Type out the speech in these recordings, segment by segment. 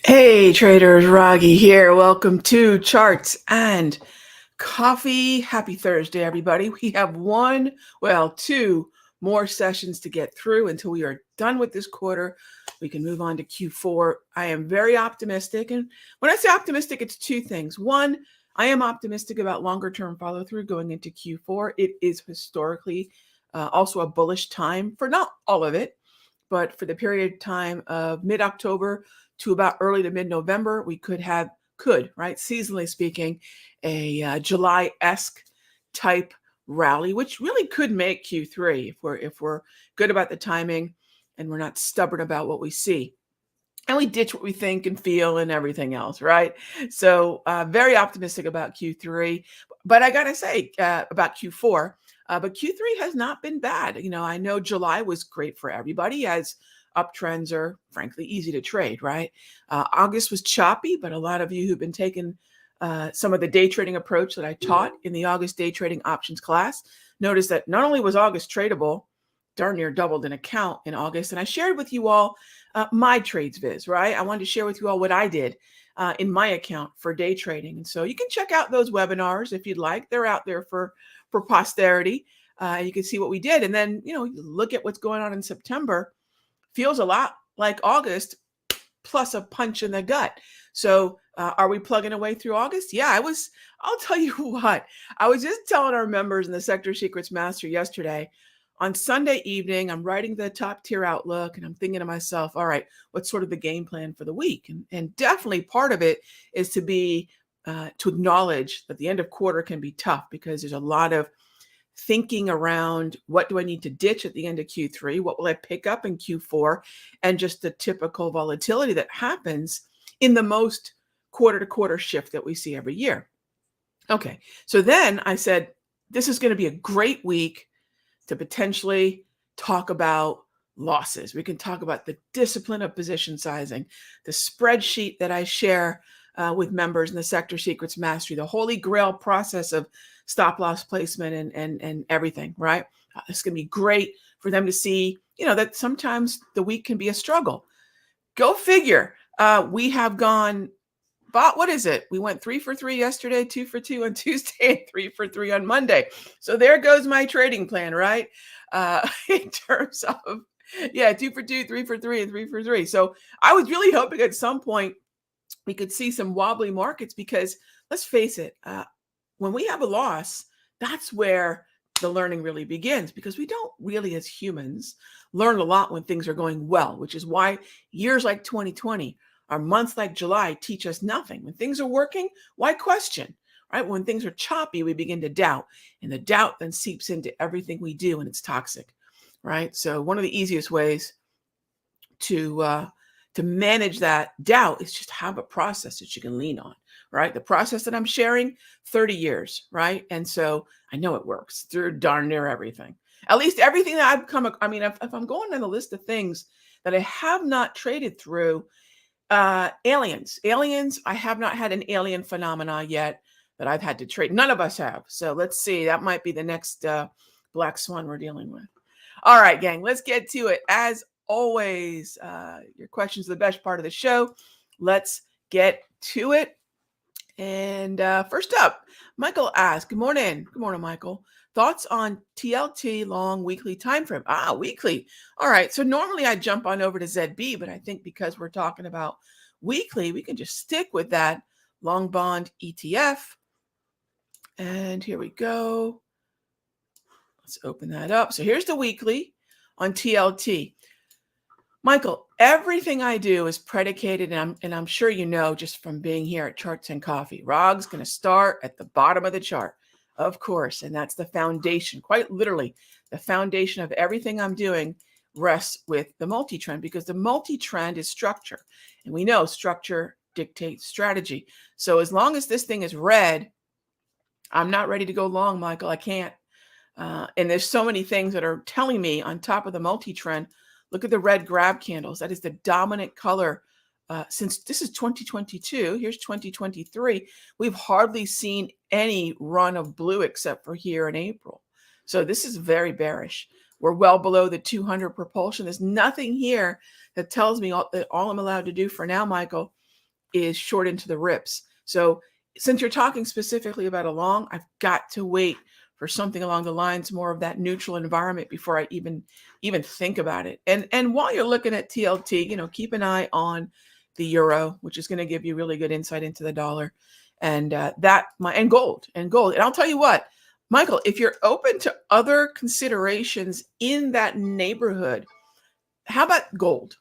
Hey traders, Raghee here. Welcome to Charts and Coffee. Happy Thursday, everybody. We have two more sessions to get through until we are done with this quarter. We can move on to Q4. I am very optimistic. And when I say optimistic, it's two things. One, I am optimistic about longer term follow through going into Q4. It is historically also a bullish time for not all of it, but for the period of time of mid-October to about early to mid-November, we could, right, seasonally speaking, a July-esque type rally, which really could make Q3 if we're good about the timing and we're not stubborn about what we see. And we ditch what we think and feel and everything else, right? So very optimistic about Q3. But I got to say about Q4, but Q3 has not been bad. You know, I know July was great for everybody as uptrends are frankly easy to trade, right? August was choppy, but a lot of you who've been taking some of the day trading approach that I taught in the August day trading options class, notice that not only was August tradable, darn near doubled in account in August. And I shared with you all my trades viz, right? I wanted to share with you all what I did in my account for day trading. And so you can check out those webinars if you'd like. They're out there for posterity. You can see what we did. And then, you know, look at what's going on in September. Feels a lot like August plus a punch in the gut. So are we plugging away through August? Yeah, I'll tell you what, I was just telling our members in the Sector Secrets Master yesterday, on Sunday evening, I'm writing the top tier outlook and I'm thinking to myself, all right, what's sort of the game plan for the week? And definitely part of it is to acknowledge that the end of quarter can be tough because there's a lot of thinking around what do I need to ditch at the end of Q3? What will I pick up in Q4? And just the typical volatility that happens in the most quarter to quarter shift that we see every year. Okay, so then I said, this is going to be a great week to potentially talk about losses. We can talk about the discipline of position sizing, the spreadsheet that I share with members in the Sector Secrets Mastery, the holy grail process of stop loss placement and everything, right? It's going to be great for them to see, you know, that sometimes the week can be a struggle. Go figure. We have gone, what is it? We went 3 for 3 yesterday, 2 for 2 on Tuesday, and 3 for 3 on Monday. So there goes my trading plan, right? In terms of, 2 for 2, 3 for 3, and 3 for 3. So I was really hoping at some point we could see some wobbly markets because let's face it, when we have a loss, that's where the learning really begins because we don't really, as humans, learn a lot when things are going well, which is why years like 2020 or months like July teach us nothing. When things are working, why question, right? When things are choppy, we begin to doubt, and the doubt then seeps into everything we do, and it's toxic, right? So one of the easiest ways to manage that doubt is just have a process that you can lean on, right? The process that I'm sharing, 30 years, right? And so I know it works through darn near everything. At least everything that I've come, I mean, if I'm going on the list of things that I have not traded through, aliens, I have not had an alien phenomena yet that I've had to trade. None of us have. So let's see, that might be the next black swan we're dealing with. All right, gang, let's get to it. As always, your questions are the best part of the show. Let's get to it. And first up, Michael asks, good morning. Good morning, Michael. Thoughts on TLT long weekly time frame? Weekly. All right. So normally I jump on over to ZB, but I think because we're talking about weekly, we can just stick with that long bond ETF. And here we go. Let's open that up. So here's the weekly on TLT. Michael, everything I do is predicated, and I'm sure you know just from being here at Charts and Coffee, Rog's going to start at the bottom of the chart, of course, and that's the foundation, quite literally, the foundation of everything I'm doing rests with the multi-trend because the multi-trend is structure, and we know structure dictate strategy. So as long as this thing is red, I'm not ready to go long, Michael. I can't. And there's so many things that are telling me on top of the multi-trend. Look at the red grab candles. That is the dominant color since this is 2022. Here's 2023. We've hardly seen any run of blue except for here in April. So this is very bearish. We're well below the 200 propulsion. There's nothing here that tells me that all I'm allowed to do for now, Michael, is short into the rips. So since you're talking specifically about a long, I've got to wait for something along the lines more of that neutral environment before I even think about it. And while you're looking at TLT, keep an eye on the euro, which is going to give you really good insight into the dollar, and gold. And I'll tell you what, Michael, if you're open to other considerations in that neighborhood, how about gold?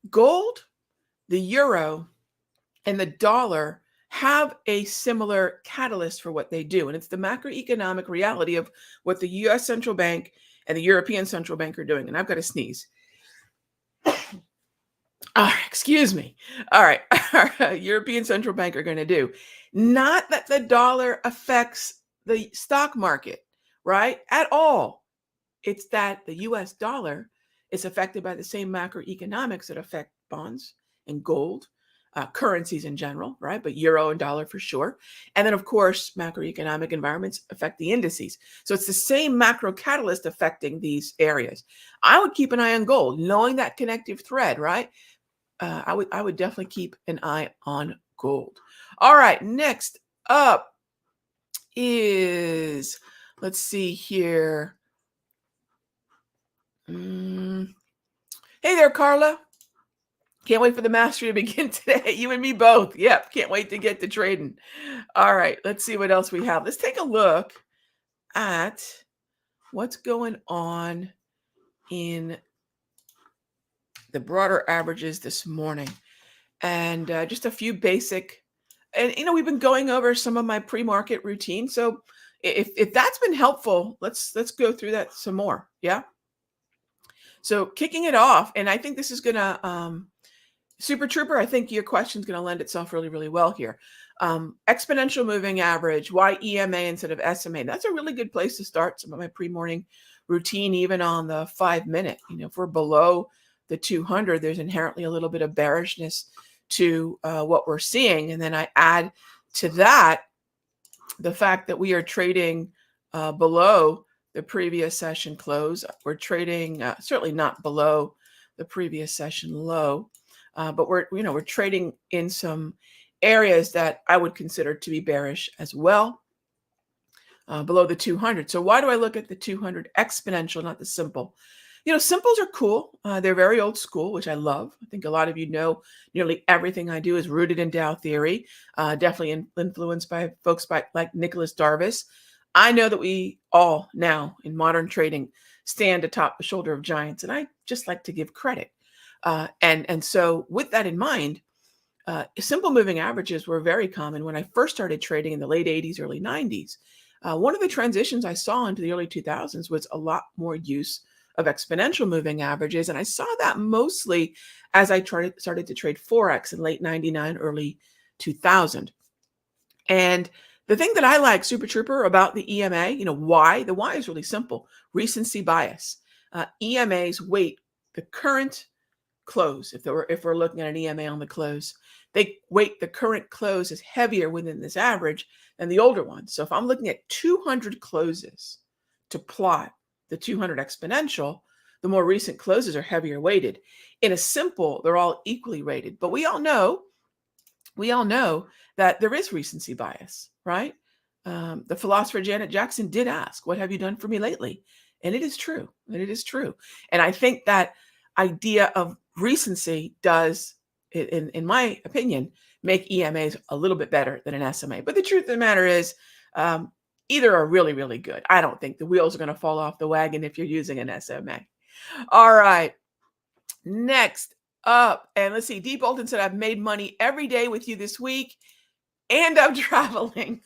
Gold, the euro, and the dollar have a similar catalyst for what they do. And it's the macroeconomic reality of what the US Central Bank and the European Central Bank are doing. And I've got to sneeze. Excuse me. All right. European Central Bank are going to do. Not that the dollar affects the stock market, right? At all. It's that the US dollar is affected by the same macroeconomics that affect bonds and gold, currencies in general, right? But euro and dollar for sure. And then, of course, macroeconomic environments affect the indices. So it's the same macro catalyst affecting these areas. I would keep an eye on gold, knowing that connective thread, right? I would definitely keep an eye on gold. All right, next up is, let's see here. Hey there, Carla. Can't wait for the mastery to begin today. You and me both. Yep, can't wait to get to trading. All right, let's see what else we have. Let's take a look at what's going on in the broader averages this morning. And just a few basic, and we've been going over some of my pre-market routine. So if that's been helpful, let's go through that some more. Yeah. So kicking it off, and I think this is gonna Super Trooper, I think your question is going to lend itself really, really well here. Exponential moving average, why EMA instead of SMA? That's a really good place to start some of my pre-morning routine, even on the 5-minute. If we're below the 200, there's inherently a little bit of bearishness to what we're seeing. And then I add to that the fact that we are trading below the previous session close. We're trading certainly not below the previous session low. But we're trading in some areas that I would consider to be bearish as well, below the 200. So why do I look at the 200 exponential, not the simple? Simples are cool. They're very old school, which I love. I think a lot of you know nearly everything I do is rooted in Dow theory, definitely influenced by folks like Nicholas Darvis. I know that we all now in modern trading stand atop the shoulder of giants, and I just like to give credit. And so with that in mind, simple moving averages were very common when I first started trading in the late 80s, early 90s. One of the transitions I saw into the early 2000s was a lot more use of exponential moving averages. And I saw that mostly as I started to trade Forex in late 99, early 2000. And the thing that I like, Super Trooper, about the EMA, why? The why is really simple. Recency bias. EMAs weight the current close. If we're looking at an EMA on the close, they weight the current close as heavier within this average than the older one. So if I'm looking at 200 closes to plot the 200 exponential, the more recent closes are heavier weighted. In a simple, they're all equally rated. But we all know that there is recency bias, right? The philosopher Janet Jackson did ask, "What have you done for me lately?" And it is true. And I think that idea of recency does, in my opinion, make EMAs a little bit better than an SMA. But the truth of the matter is, either are really, really good. I don't think the wheels are going to fall off the wagon if you're using an SMA. All right. Next up, and let's see, Deep Bolton said, "I've made money every day with you this week, and I'm traveling."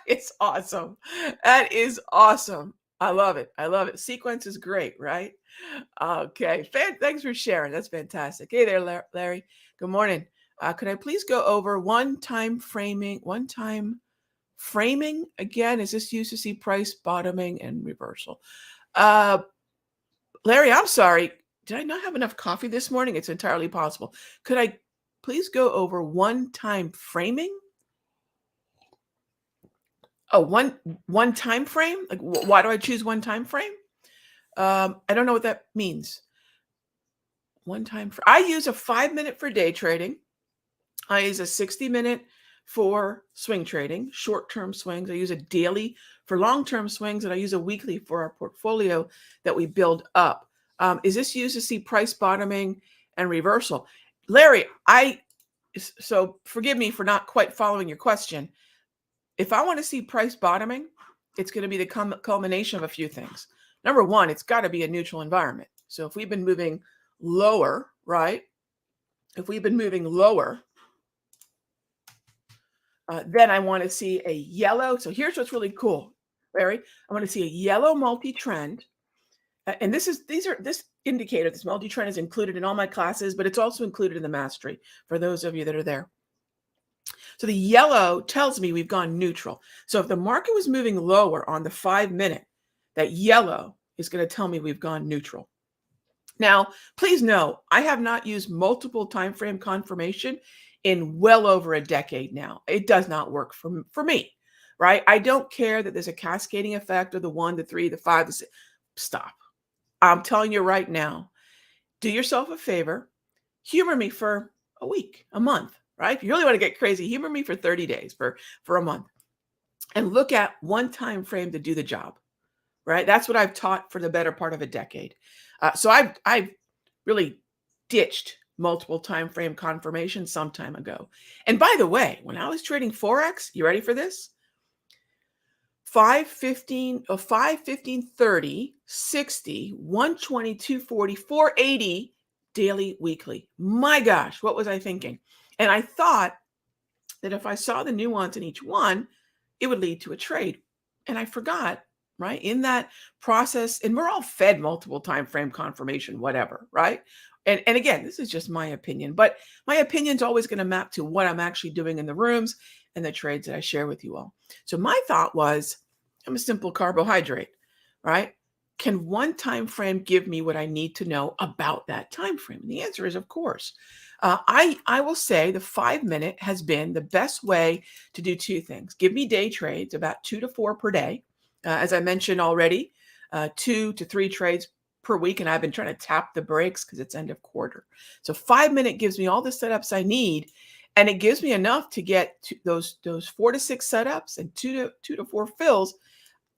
It's awesome. That is awesome. I love it. Sequence is great, right? Okay. Thanks for sharing. That's fantastic. Hey there, Larry. Good morning. Could I please go over one-time framing? One-time framing again? Is this used to see price bottoming and reversal? Uh, Larry, I'm sorry. Did I not have enough coffee this morning? It's entirely possible. Could I please go over one-time framing? Oh, one time frame? Like, why do I choose one time frame? I don't know what that means. One time for I use a 5 minute for day trading. I use a 60 minute for swing trading, short-term swings. I use a daily for long-term swings, and I use a weekly for our portfolio that we build up. Is this used to see price bottoming and reversal? Larry, so forgive me for not quite following your question. If I want to see price bottoming, it's going to be the culmination of a few things. Number one, it's got to be a neutral environment. So if we've been moving lower, right? If we've been moving lower, then I want to see a yellow. So here's what's really cool, Larry. I want to see a yellow multi-trend. And this indicator, this multi-trend is included in all my classes, but it's also included in the mastery for those of you that are there. So the yellow tells me we've gone neutral. So if the market was moving lower on the 5 minute, that yellow is going to tell me we've gone neutral. Now, please know, I have not used multiple time frame confirmation in well over a decade now. It does not work for me, right? I don't care that there's a cascading effect of the 1, the 3, the 5, the 6. Stop. I'm telling you right now, do yourself a favor, humor me for a week, a month, right? If you really want to get crazy, humor me for 30 days, for a month, and look at one time frame to do the job, right? That's what I've taught for the better part of a decade. So I've really ditched multiple time frame confirmation some time ago. And by the way, when I was trading Forex, you ready for this? 5, 15, 5, 15, 30, 60, 120, 240, 480 daily, weekly. My gosh, what was I thinking? And I thought that if I saw the nuance in each one, it would lead to a trade. And I forgot, right? In that process, and we're all fed multiple time frame confirmation, whatever, right? And again, this is just my opinion, but my opinion is always going to map to what I'm actually doing in the rooms and the trades that I share with you all. So my thought was, I'm a simple carbohydrate, right? Can one time frame give me what I need to know about that time frame? And the answer is, of course. I will say the 5 minute has been the best way to do two things. Give me day trades, about 2 to 4 per day. As I mentioned already, 2 to 3 trades per week, and I've been trying to tap the brakes because it's end of quarter. So 5 minute gives me all the setups I need, and it gives me enough to get to those 4 to 6 setups and 2 to 4 fills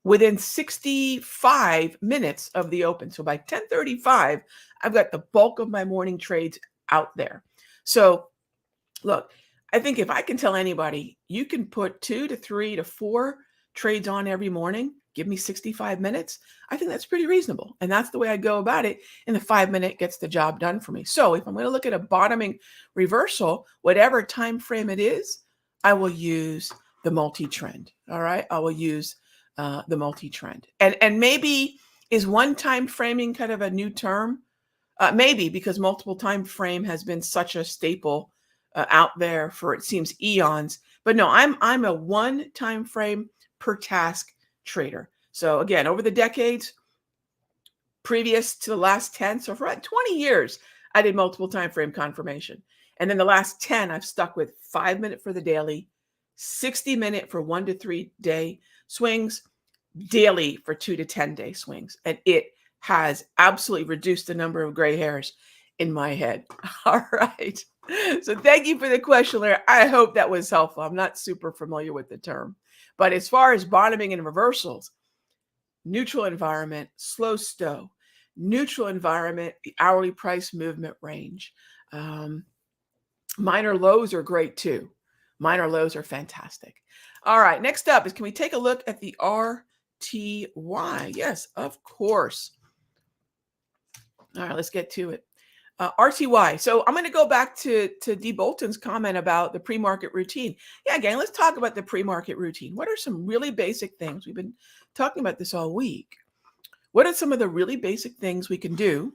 within 65 minutes of the open. So by 10:35, I've got the bulk of my morning trades out there. So look, I think if I can tell anybody, you can put 2 to 3 to 4 trades on every morning, give me 65 minutes. I think that's pretty reasonable. And that's the way I go about it. And the 5 minute gets the job done for me. So if I'm going to look at a bottoming reversal, whatever time frame it is, I will use the multi-trend. All right. I will use the multi-trend. And maybe is one time framing kind of a new term? Maybe, because multiple time frame has been such a staple out there for, it seems, eons. But no, I'm a one time frame per task trader. So again, over the decades previous to the last 10, so for about 20 years, I did multiple time frame confirmation. And then the last 10, I've stuck with 5 minute for the daily, 60 minute for 1 to 3 day swings, daily for 2 to 10 day swings. And it has absolutely reduced the number of gray hairs in my head. All right. So thank you for the question, Larry. I hope that was helpful. I'm not super familiar with the term. But as far as bottoming and reversals, neutral environment, slow stow, neutral environment, the hourly price movement range. Minor lows are great too. Minor lows are fantastic. All right, next up is, can we take a look at the RTY? Yes, of course. All right, let's get to it. RTY. So I'm going to go back to D. Bolton's comment about the pre-market routine. Yeah, again, let's talk about the pre-market routine. What are some really basic things? We've been talking about this all week. What are some of the really basic things we can do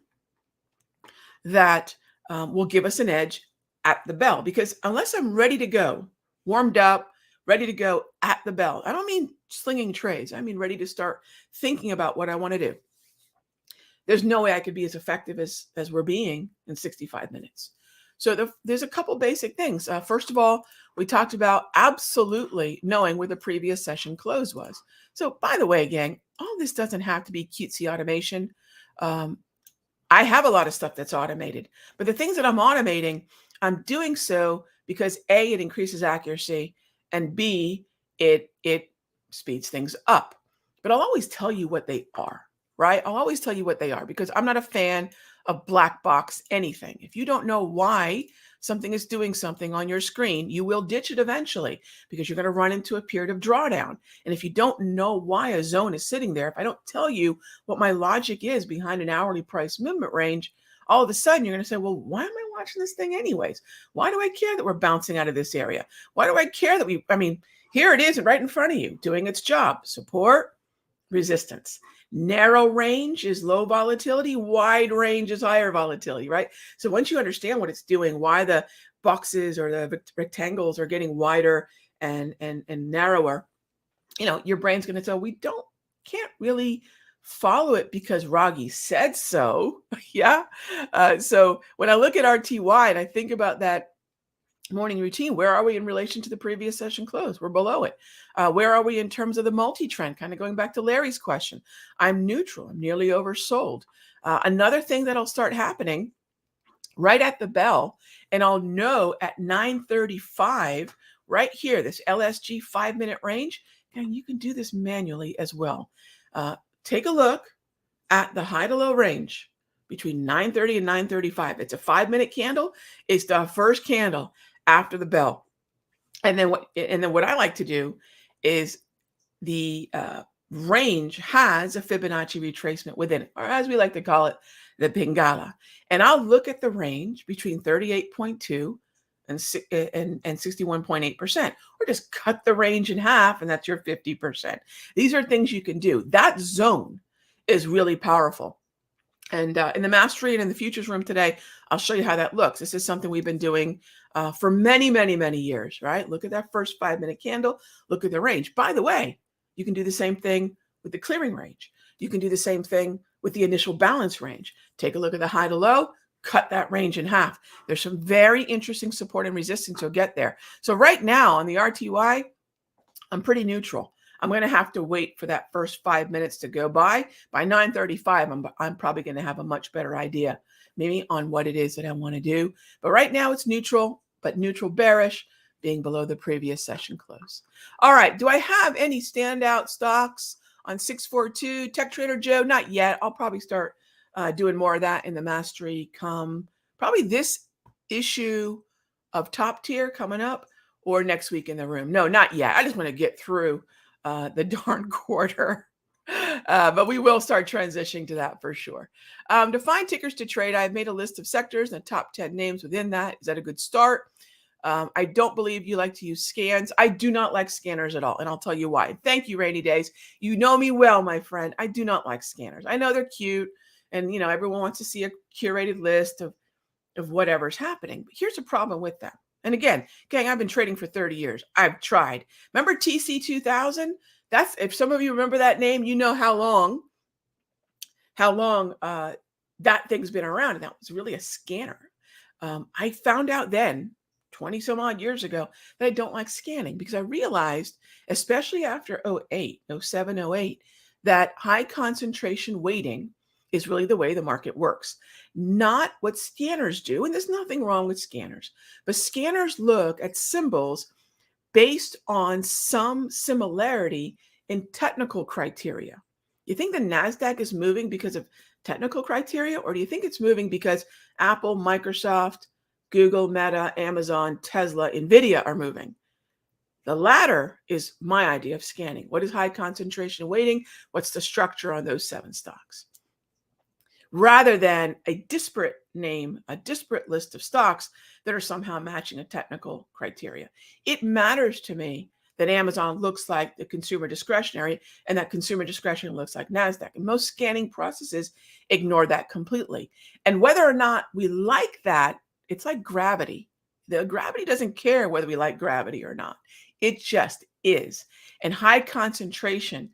that will give us an edge at the bell, because unless I'm ready to go, warmed up, ready to go at the bell, I don't mean slinging trays. I mean ready to start thinking about what I want to do. There's no way I could be as effective as we're being in 65 minutes. So there's a couple basic things. First of all, we talked about absolutely knowing where the previous session close was. So by the way, gang, all this doesn't have to be cutesy automation. Um, I have a lot of stuff that's automated, but the things that I'm automating, I'm doing so because A, it increases accuracy, and B, it speeds things up. But I'll always tell you what they are, right? I'll always tell you what they are because I'm not a fan of black box anything. If you don't know why something is doing something on your screen, you will ditch it eventually because you're going to run into a period of drawdown. And if you don't know why a zone is sitting there, if I don't tell you what my logic is behind an hourly price movement range, all of a sudden you're going to say, well, why am I watching this thing anyways? Why do I care that we're bouncing out of this area? Why do I care that here it is right in front of you doing its job. Support, resistance. Narrow range is low volatility, wide range is higher volatility, right? So once you understand what it's doing, why the boxes or the rectangles are getting wider and narrower, your brain's going to say, we can't really follow it because Raghee said so. Yeah. So when I look at RTY and I think about that morning routine, where are we in relation to the previous session close? We're below it. Where are we in terms of the multi-trend? Kind of going back to Larry's question. I'm neutral. I'm nearly oversold. Another thing that'll start happening right at the bell, and I'll know at 9:35 right here, this LSG 5-minute range, and you can do this manually as well. Take a look at the high to low range between 9:30 and 9:35. It's a 5-minute candle. It's the first candle after the bell. And then what I like to do is the range has a Fibonacci retracement within it, or as we like to call it, the Bengala. And I'll look at the range between 38.2 and 61.8%, or just cut the range in half, and that's your 50%. These are things you can do. That zone is really powerful. And in the mastery and in the futures room today, I'll show you how that looks. This is something we've been doing for many, many, many years, right? Look at that first 5-minute candle. Look at the range. By the way, you can do the same thing with the clearing range. You can do the same thing with the initial balance range. Take a look at the high to low, cut that range in half. There's some very interesting support and resistance you'll get there. So right now on the RTY, I'm pretty neutral. I'm going to have to wait for that first 5 minutes to go by. By 9:35, I'm probably going to have a much better idea, maybe on what it is that I want to do. But right now it's neutral, but neutral bearish, being below the previous session close. All right. Do I have any standout stocks on 642? Tech Trader Joe? Not yet. I'll probably start doing more of that in the mastery come probably this issue of Top Tier coming up, or next week in the room. No, not yet. I just want to get through the darn quarter. But we will start transitioning to that for sure. To find tickers to trade, I've made a list of sectors and the top 10 names within that. Is that a good start? I don't believe you like to use scans. I do not like scanners at all, and I'll tell you why. Thank you, Rainy Days. You know me well, my friend. I do not like scanners. I know they're cute, and everyone wants to see a curated list of whatever's happening. But here's a problem with them. And again, gang, I've been trading for 30 years. I've tried. Remember TC 2000? That's, if some of you remember that name, you know how long that thing's been around. And that was really a scanner. I found out then, 20 some odd years ago, that I don't like scanning because I realized, especially after 08, 07, 08, that high concentration weighting is really the way the market works. Not what scanners do. And there's nothing wrong with scanners, but scanners look at symbols based on some similarity in technical criteria. You think the NASDAQ is moving because of technical criteria, or do you think it's moving because Apple, Microsoft, Google, Meta, Amazon, Tesla, Nvidia are moving? The latter is my idea of scanning. What is high concentration weighting? What's the structure on those 7 stocks? Rather than a disparate name, a disparate list of stocks that are somehow matching a technical criteria. It matters to me that Amazon looks like the consumer discretionary and that consumer discretionary looks like NASDAQ. And most scanning processes ignore that completely. And whether or not we like that, it's like gravity. The gravity doesn't care whether we like gravity or not. It just is. And high concentration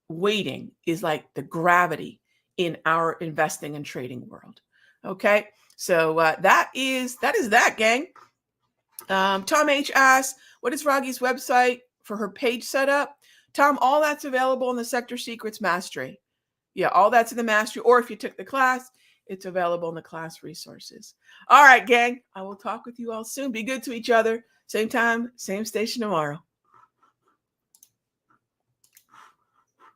weighting is like the gravity in our investing and trading world. Okay, so that is that, gang. Tom H asks, what is Raghee's website for her page setup? Tom, all that's available in the Sector Secrets Mastery. Yeah, all that's in the mastery. Or if you took the class, it's available in the class resources. All right, gang. I will talk with you all soon. Be good to each other. Same time, same station tomorrow.